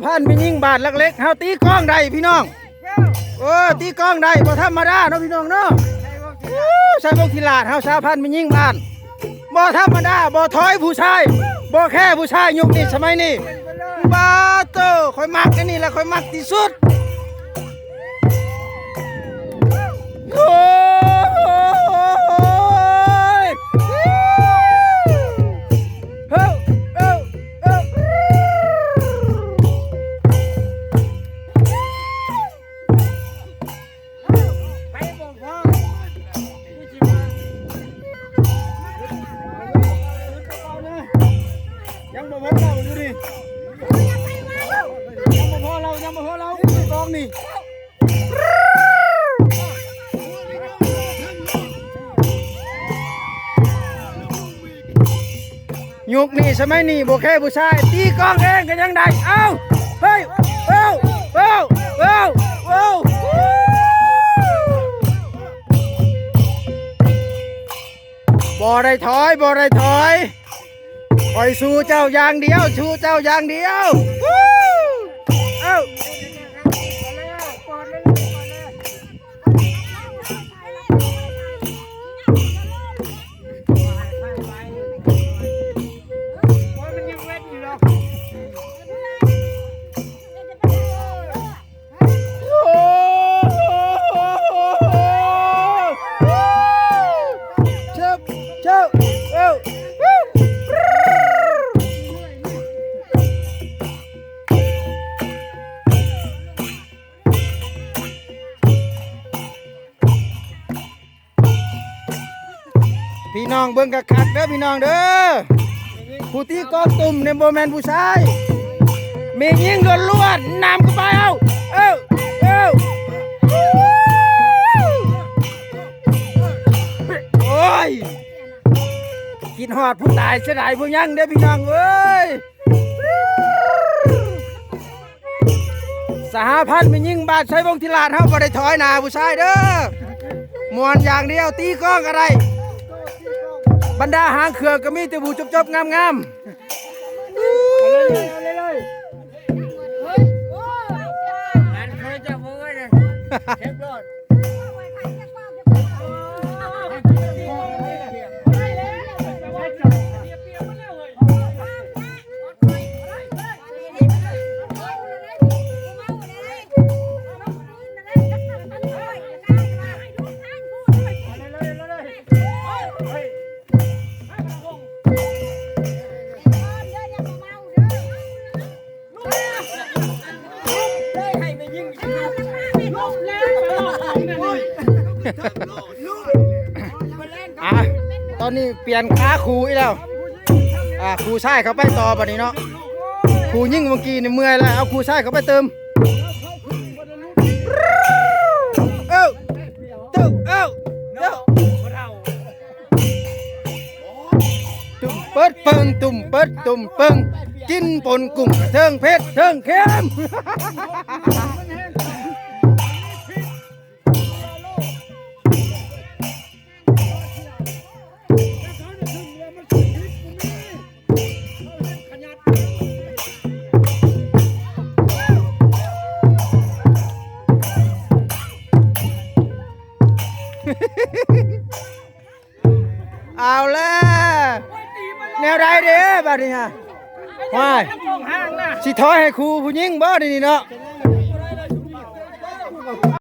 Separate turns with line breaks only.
พันมียิ่งบาทเล็กๆเฮาตีกล้องได้พี่น้องตีกล้องได้บ่ธรรมดาเนาะพี่น้องเนาะใส่พวกกีฬาเฮาชาวพันมียิ่งบาทบ่ธรรมดาบ่ถอยผู้ชายบ่แค่ผู้ชายยุคนี้สมัยนี้บาโตข่อยมักอันนี้แหละข่อยมักที่สุดโอ้ยเฮ้ยังบ่พอเราอยู่ดิยังบ่พอเรากองนี่ยุคนี้สมัยนี้บ่แค่ผู้ชายตีกองเองก็ยังได้เอ้าเฮ้ยบ่ได้ถอยคอยสู้เจ้าอย่างเดียวชูเจ้าอย่างเดียวเอ้าพี่น้องเบิ่งคักๆเด้อพี่น้องเด้อผู้ที่กองตุ่มในโมเมนต์ผู้ชายมียิงล้วนๆนำเข้าไปโอ้ยกินหอดผู้ตายเสียดายผู้ยังเด้อพี่น้องเอ้ยสหพันธ์มียิงบาดใช้วงทิลาดเฮาบ่ได้ถอยหน้าผู้ชายเด้อมวนอย่างเดียวตีกล้องอะไรบรรดาหางเครื่องก็มีแต่บูจบๆงามๆตอนนี้เปลี่ยนขาครูอีกแล้วครูชายเขาไปต่อบัดนี้เนาะครูยิ่งเมื่อกี้นี่เมื่อยแล้วเอาครูชายเขาไปเติมตุ่มเปิดเปิงตุ่มเปิดตุ่มเปิงกินปนกุ้งเทิงเผ็ดเทิงเค็มเอาแล้วแนวใดเด้บัดนี้ฮะว้ายสิถอยให้ครูผู้หญิงบ่นี่เนาะ